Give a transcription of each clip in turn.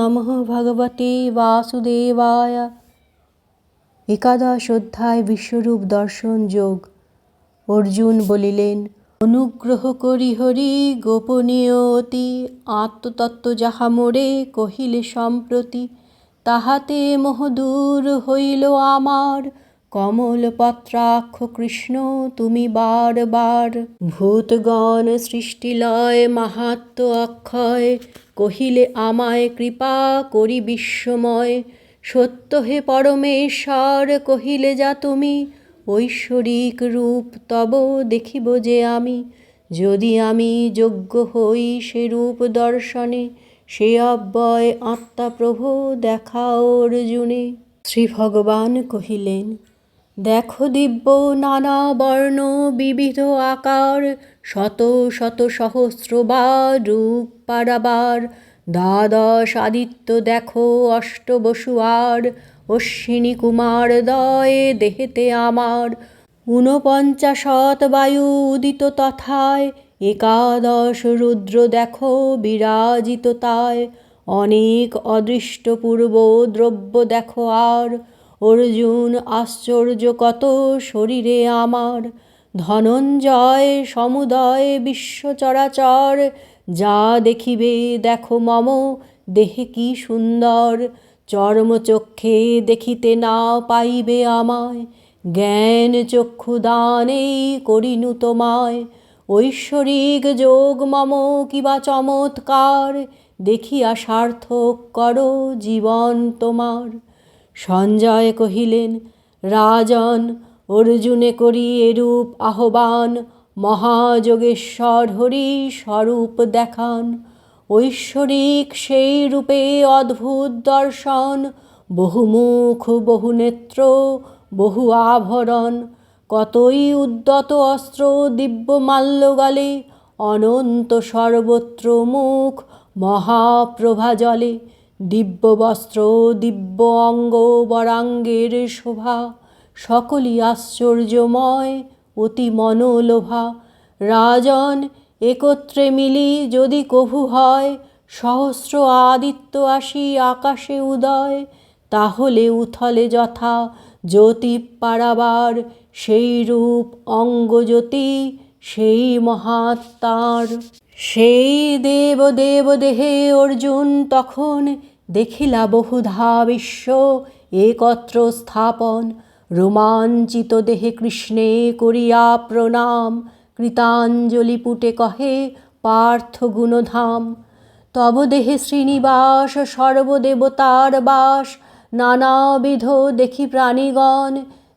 নমঃ ভগবতে বাসুদেবায়। একাদশ অধ্যায় বিশ্বরূপ দর্শন যোগ। অর্জুন বলিলেন, অনুগ্রহ করি হরি গোপনীয় অতি, আত্মতত্ত্ব যাহা মোরে কহিলে সম্প্রতি, তাহাতে মোহ দূর হইল আমার। কমল পত্রাক্ষ কৃষ্ণ তুমি বার বার, ভূতগণ সৃষ্টিলয় মাহাত্ম্য অক্ষয়, কহিলে আমায় কৃপা করি বিশ্বময়। সত্য হে পরমেশ্বর কহিলে যা তুমি, ঐশ্বরিক রূপ তব দেখিব যে আমি। যদি আমি যোগ্য হই সে রূপ দর্শনে, সে অব্যয় আত্মা প্রভু দেখাও অর্জুনে। শ্রী ভগবান কহিলেন, দেখো দিব্য নানা বর্ণ বিবিধ আকার, শত শত সহস্র বা রূপ পারাবার। দ্বাদশ আদিত্য দেখো অষ্টবসু আর, অশ্বিনী কুমার দয় দেহেতে আমার। ৪৯ বায়ু উদিত তথায়, একাদশ রুদ্র দেখো বিরাজিত তায়। অনেক অদৃষ্ট পূর্ব দ্রব্য দেখো আর, অর্জুন আশ্চর্য কত শরীরে আমার। ধনঞ্জয় সমুদয় বিশ্ব চরাচর, যা দেখিবে দেখো মম দেহে কি সুন্দর। চর্মচক্ষে দেখিতে না পাইবে আমায়, জ্ঞান চক্ষু দানেই করিনু তোমায়। ঐশ্বরিক যোগ মম কিবা চমৎকার, দেখিয়া সার্থক করো জীবন তোমার। সঞ্জয় কহিলেন, রাজন অর্জুনে করি এরূপ আহ্বান, মহাযোগেশ্বর হরি স্বরূপ দেখান। ঐশ্বরিক সেই রূপে অদ্ভুত দর্শন, বহুমুখ বহুনেত্র বহু আভরণ। কতই উদ্যত অস্ত্র দিব্য মাল্য গলে, অনন্ত সর্বত্র মুখ মহাপ্রভা জলে। দিব্য বস্ত্র দিব্য অঙ্গ বরাঙ্গের শোভা, সকলই আশ্চর্যময় অতি মনোলোভা। রাজন একত্রে মিলি যদি কভু হয়, সহস্র আদিত্য আসি আকাশে উদয়। তাহলে উথলে যথা জ্যোতি পারাবার, সেই রূপ অঙ্গজ্যোতি সেই মহাত্মার। সেই দেব দেব দেহে অর্জুন তখন, দেখিলা বহুধা বিশ্ব একত্র স্থাপন। রোমাঞ্চিত দেহে কৃষ্ণে করিয়া প্রণাম, কৃতাঞ্জলি পুটে কহে পার্থ গুণধাম। তব দেহে শ্রীনিবাস সর্বদেবতার বাস, নানাবিধ দেখি প্রাণীগণ।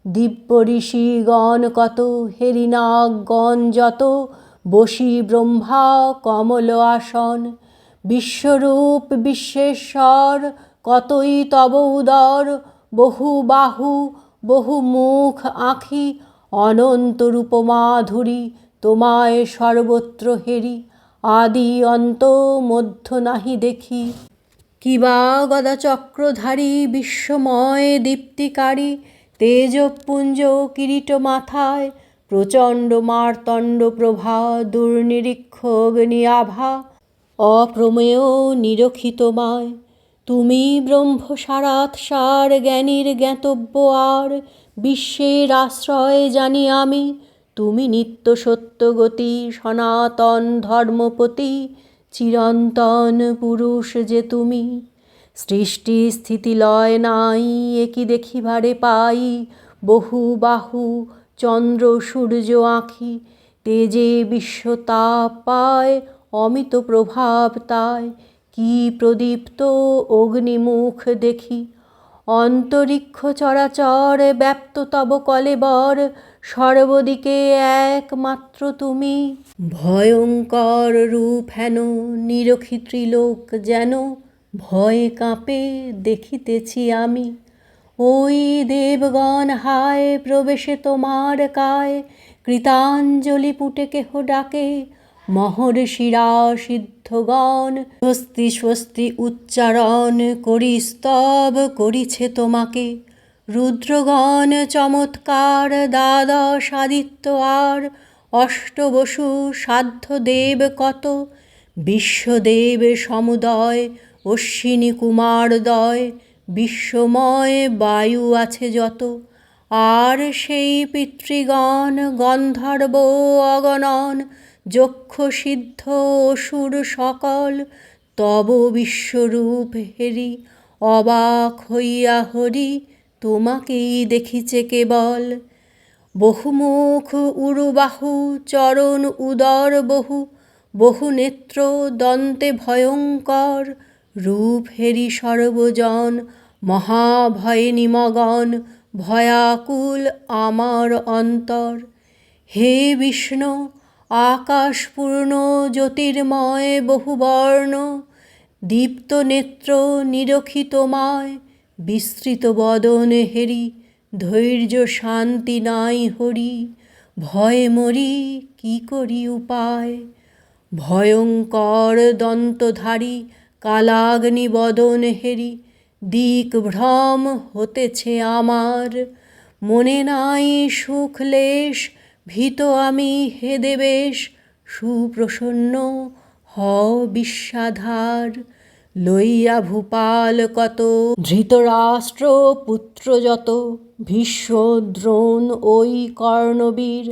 দিব্য ঋষিগণ কত হেরিনাগগণ যত, বশী ব্রহ্মা কমল আসন। বিশ্বরূপ বিশ্বেশ্বর কতই তব উদর, বহু বাহু বহু মুখ আঁখি। অনন্ত রূপ মাধুরী তোমায় সর্বত্র হেরি, আদি অন্ত মধ্য নাহি দেখি। কিবা গদা চক্রধারী বিশ্বময় দীপ্তিকারী, তেজপুঞ্জ কিরীট মাথায়। প্রচণ্ড মার্তণ্ড প্রভা দুর্নিরীক্ষ অগ্নি আভা, অপ্রমেয় নিরখি তোমায়। তুমি ব্রহ্ম সারাৎসার জ্ঞানীর জ্ঞাতব্য আর, বিশ্বের আশ্রয় জানি আমি। তুমি নিত্য সত্যগতি সনাতন ধর্মপতি, চিরন্তন পুরুষ যে তুমি। সৃষ্টি স্থিতি লয় নাই একি দেখিবারে পাই, বহু বাহু চন্দ্র সূর্য আঁখি। তেজে বিশ্বতাপ পায় অমিত প্রভাব তাই, কি প্রদীপ্ত অগ্নিমুখ দেখি। অন্তরিক্ষ চরাচর ব্যাপ্ত তব কলেবর, সর্বদিকে একমাত্র তুমি। ভয়ঙ্কর রূপ হেন নিরখি ত্রিলোক যেন, ভয়ে কাঁপে দেখিতেছি আমি। ওই দেবগণ হায় প্রবেশে তোমার কায়, কৃতাঞ্জলি পুটে কেহ ডাকে। মহর্ষিরা সিদ্ধগণ স্বস্তি স্বস্তি উচ্চারণ করি স্তব করিছে তোমাকে। রুদ্রগণ চমৎকার দ্বাদশ আদিত্য আর, অষ্টবসু সাধ্য দেব কত। বিশ্বদেব সমুদয় অশ্বিনী কুমারদ্বয়, বিশ্বময় বায়ু আছে যত, আর সেই পিতৃগণ গন্ধর্ব অগণন, যক্ষ সিদ্ধ অসুর সকল, তব বিশ্বরূপ হেরি অবাক হইয়া হরি তোমাকেই দেখিছে কেবল। বহুমুখ উরুবাহু চরণ উদর বহু, বহু নেত্র দন্তে ভয়ঙ্কর, রূপ হেরি সর্বজন মহাভয়ে নিমগন, ভয়াকুল আমার অন্তর। হে বিষ্ণু আকাশ পূর্ণ জ্যোতির্ময় বহুবর্ণ, দীপ্ত নেত্র নিরখি তোমায়, বিস্তৃত বদন হেরি ধৈর্য শান্তি নাই হরি, ভয়ে মরি কি করি উপায়। ভয়ঙ্কর দন্তধারী কালাগ্নি বদন হেরি, দিক ভ্রম হতেছে আমার, মনে নাই সুখ লেশ, ভীত আমি হে দেবেশ, সুপ্রসন্ন হও বিশ্বাধার। লইয়া ভূপাল কত, ধৃতরাষ্ট্র পুত্র যত, ভীষ্ম দ্রোণ ওই কর্ণবীর,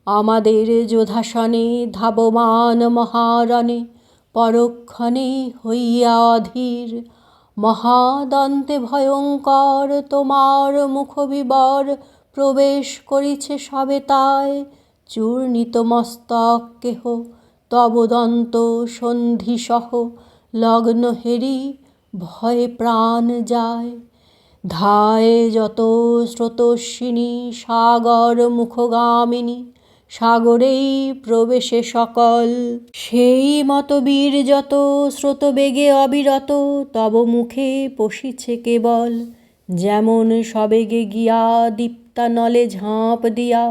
আমাদের যোধাসনে ধাবমান মহারণে, পরক্ষণে হইয়া অধীর। মহাদন্তে ভয়ঙ্কর তোমার মুখবিবর, প্রবেশ করিছে সবে তাই, চূর্ণিত মস্তক কেহ তব দন্ত সন্ধিসহ, লগ্ন হেরি ভয়ে প্রাণ যায়। ধায়ে যত স্রোতস্বিনী সাগর মুখগামিনী, সাগরেই প্রবেশে সকল, সেই মত বীর যত স্রোতবেগে অবিরত, তব মুখে পশিছে কেবল। যেমন সবেগে গিয়া দীপ্তানলে ঝাঁপ দিয়া,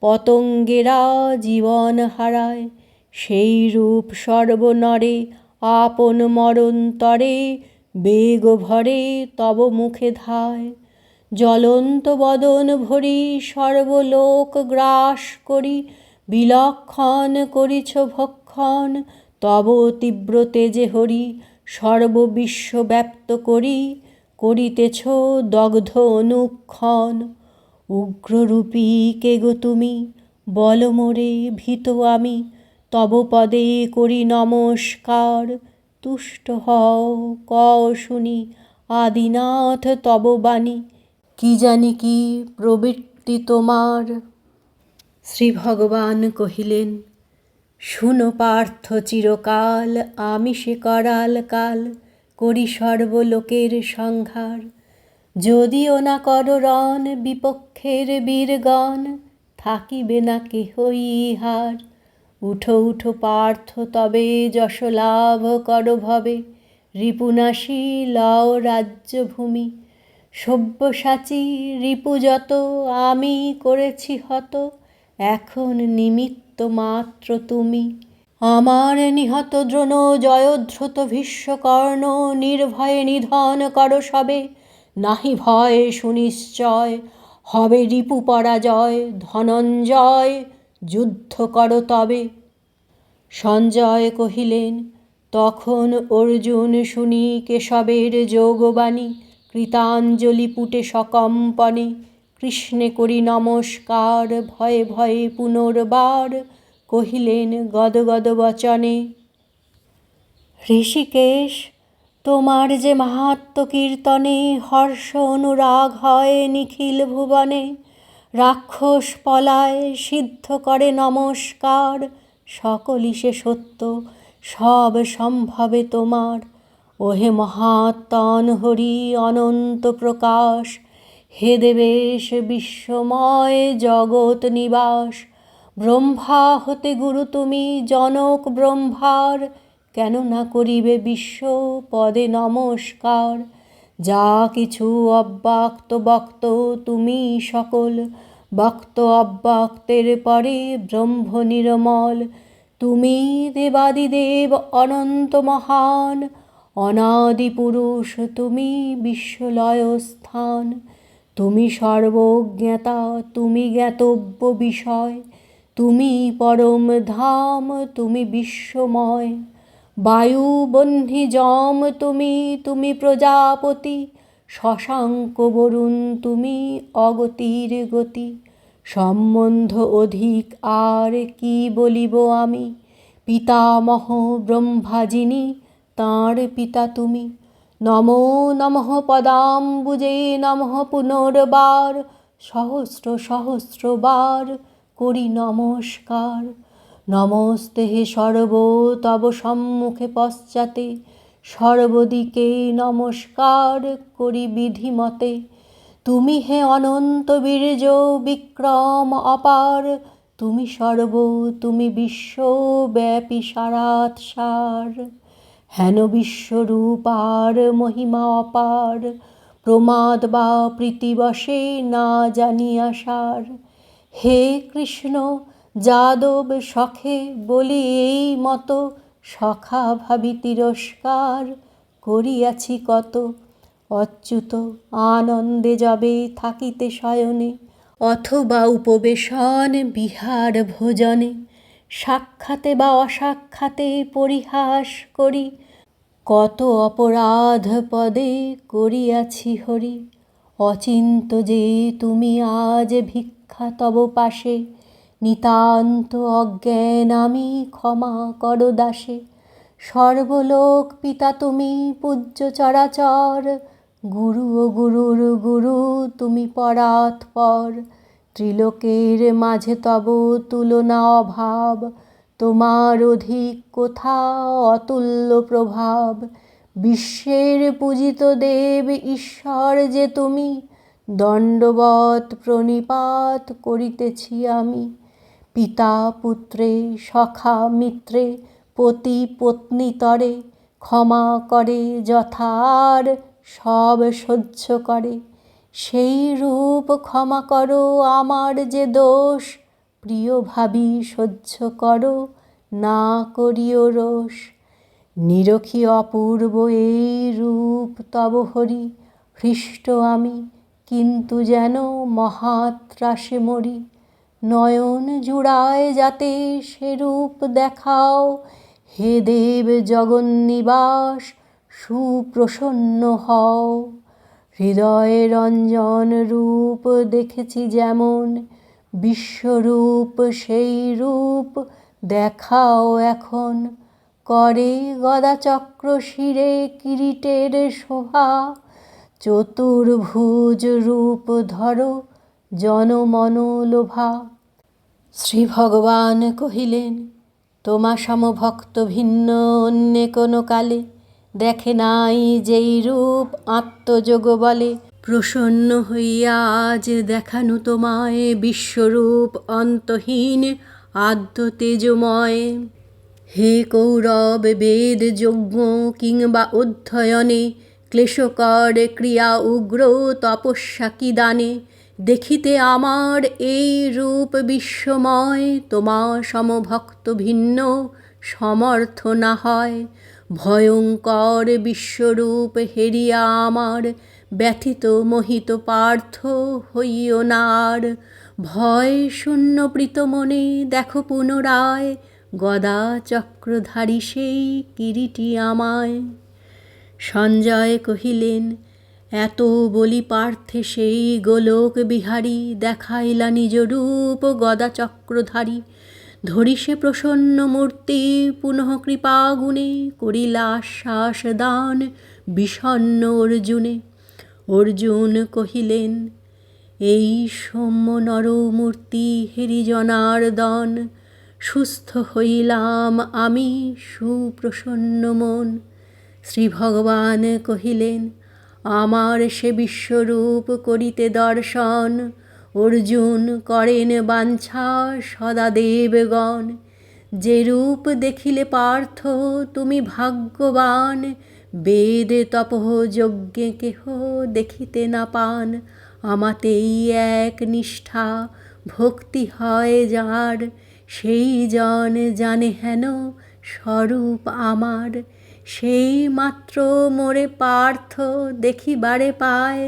পতঙ্গেরা জীবন হারায়, সেই রূপ সর্বনরে আপন মরণতরে, বেগ ভরে তব মুখে ধায়। জ্বলন্ত বদন ভরি সর্বলোক গ্রাস করি, বিলক্ষণ করিছ ভক্ষণ, তব তীব্র তেজে হরি সর্ববিশ্ব ব্যাপ্ত করি, করিতেছ দগ্ধ অনুক্ষণ। উগ্ররূপী কে গো তুমি, বল মোরে ভীত আমি, তব পদে করি নমস্কার, তুষ্ট হও কও শুনি আদিনাথ তব বাণী, কি জানি কি প্রবৃত্তি তোমার। শ্রী ভগবান কহিলেন, শুনো পার্থ চিরকাল, আমি সে করাল কাল, করি সর্বলোকের সংহার। যদিও না কর রণ বিপক্ষের বীরগণ, থাকিবে না কেহই ইহার। উঠো উঠো পার্থ তবে যশ লাভ কর ভবে, রিপুনাশী লও রাজ্যভূমি। সব্যসাচী রিপু যত আমি করেছি হত, এখন নিমিত্ত মাত্র তুমি। আমার নিহত দ্রোণ জয়দ্রুত ভীষ্মকর্ণ, নির্ভয়ে নিধন কর সবে, নাহি ভয় সুনিশ্চয় হবে রিপু পরাজয়। ধনঞ্জয় যুদ্ধ কর তবে। সঞ্জয় কহিলেন, তখন অর্জুন শুনি কেশবের যোগবাণী, কৃতাঞ্জলি পুটে সকম্পনে, কৃষ্ণে করি নমস্কার ভয়ে ভয়ে পুনর্বার, কহিলেন গদগদ বচনে, ঋষিকেশ তোমার যে মাহাত্ম্য কীর্তনে, হর্ষ অনুরাগ হয় নিখিল ভুবনে। রাক্ষস পলায় সিদ্ধ করে নমস্কার, সকলই সে সত্য সব সম্ভবে তোমার। ওহে মহাত্মন হরি অনন্ত প্রকাশ, হে দেবেশ বিশ্বময় জগৎ নিবাস। ব্রহ্মা হতে গুরু তুমি জনক ব্রহ্মার, কেন না করিবে বিশ্ব পদে নমস্কার। যা কিছু অব্যক্ত বক্ত তুমি সকল, বক্ত অব্যক্তের পরে ব্রহ্ম নির্মল। তুমি দেবাদিদেব অনন্ত মহান, অনাদি পুরুষ তুমি বিশ্বলয় স্থান। তুমি সর্বজ্ঞাতা তুমি জ্ঞাতব্য বিষয়, তুমি পরম ধাম তুমি বিশ্বময়। বায়ু বহ্নি যম তুমি, তুমি প্রজাপতি, শশাঙ্ক বরুণ তুমি, অগতির গতি। সম্বন্ধ অধিক আর কি বলিব আমি, পিতামহ ব্রহ্মা যিনি, তাঁর পিতা তুমি। নমো নমঃ পদাম্বুজে নমঃ পুনর্বার, সহস্র সহস্রবার করি নমস্কার। নমস্তে হে সর্ব তব সম্মুখে পশ্চাতে, সর্বদিকে নমস্কার করি বিধিমতে। তুমি হে অনন্ত বীর্য বিক্রম অপার, তুমি সর্ব, তুমি বিশ্বব্যাপী সারাৎসার। হেন বিশ্বরূপ আর মহিমা অপার, প্রমাদ বা প্রীতিবশে না জানিয়া সার। হে কৃষ্ণ যাদব সখে বলি এই মতো, সখা ভাবি তিরস্কার করিয়াছি কত। অচ্যুত আনন্দে যবে থাকিতে শয়নে, অথবা উপবেশন বিহার ভোজনে, সাক্ষাতে বা অসাক্ষাতে পরিহাস করি, কত অপরাধ পদে করিয়াছি হরি। অচিন্ত যে তুমি আজ ভিক্ষা তব পাশে, নিতান্ত অজ্ঞান আমি ক্ষমা কর দাসে। সর্বলোক পিতা তুমি পূজ্য চরাচর, গুরু ও গুরুর গুরু তুমি পরাৎপর। ত্রিলোকের মাঝে তব তুলনা অভাব, তোমার অধিক কোথা অতুল্য প্রভাব। বিশ্বের পূজিত দেব ঈশ্বর যে তুমি, দণ্ডবৎ প্রণিপাত করিতেছি আমি। পিতা পুত্রে সখা মিত্রে পতি পত্নীতরে, ক্ষমা করে যথার সব সহ্য করে। সেই রূপ ক্ষমা করো আমার যে দোষ, প্রিয় ভাবি সহ্য করো না করিও রোষ। নিরখি অপূর্ব এই রূপ তব হরি, হৃষ্ট আমি কিন্তু যেন মহাত্রাসে মরি। নয়ন জুড়ায় যাতে সেরূপ দেখাও, হে দেব জগন্নিবাস সুপ্রসন্ন হও। হৃদয়ে রঞ্জন রূপ দেখেছি যেমন, বিশ্বরূপ সেই রূপ দেখাও এখন। করে গদা চক্র শিরে কিরীটের শোভা, চতুর্ভুজ রূপ ধরো জনমন লোভা। শ্রী ভগবান কহিলেন, তোমা সম ভক্ত ভিন্ন অন্যে কোনো কালে, দেখে নাই যেই রূপ আত্মযোগ বলে। প্রসন্ন হইয়া আজ দেখানু তোমায় বিশ্বরূপ অন্তহীন আদ্য তেজময়। হে কৌরব বেদ যজ্ঞ কিংবা অধ্যয়নে, ক্লেশকর ক্রিয়া উগ্র তপস্যা কি দানে, দেখিতে আমার এই রূপ বিশ্বময়। তোমা সমভক্ত ভিন্ন সমর্থ না হয়, ভয়ঙ্কর বিশ্বরূপ হেরিয়া আমার ব্যথিত মোহিত পার্থ হইও না আর। ভয় শূন্য প্রীতমনে দেখো পুনরায়, গদা চক্রধারী সেই কিরীটি আমায়। সঞ্জয় কহিলেন, এত বলি পার্থে সেই গোলক বিহারী, দেখাইলা নিজ রূপ গদা চক্রধারী। ধরি সে প্রসন্ন মূর্তি পুনঃ কৃপা গুণে, করিলা আশ্বাস দান বিষণ্ণ অর্জুনে। অর্জুন কহিলেন, এই সৌম্য নরমূর্তি হেরি জনার্দন, সুস্থ হইলাম আমি সুপ্রসন্ন মন। শ্রী ভগবান কহিলেন, আমার সে বিশ্বরূপ করিতে দর্শন, অর্জুন করেন বাঞ্ছা সদা দেবগণ। যে রূপ দেখিলে পার্থ তুমি ভাগ্যবান, বেদ তপঃ যজ্ঞে কেহ দেখিতে না পান। আমাতেই এক নিষ্ঠা ভক্তি হয় যার, সেই জন জানে হেন স্বরূপ আমার। সেই মাত্র মোরে পার্থ দেখিবারে পায়,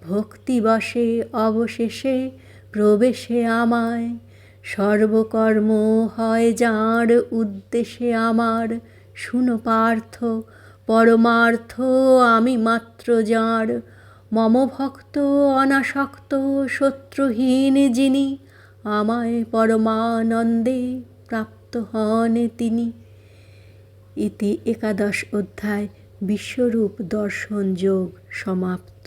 ভক্তিবশে অবশেষে প্রবেশে আমায়। সর্বকর্ম হয় যাঁর উদ্দেশ্যে আমার, শুনো পার্থ, পরমার্থ আমি মাত্র যাঁর, মম ভক্ত অনাসক্ত শত্রুহীন যিনি, আমায় পরমানন্দে প্রাপ্ত হন তিনি। ইতি একাদশ অধ্যায় বিশ্বরূপ দর্শন যোগ সমাপ্ত।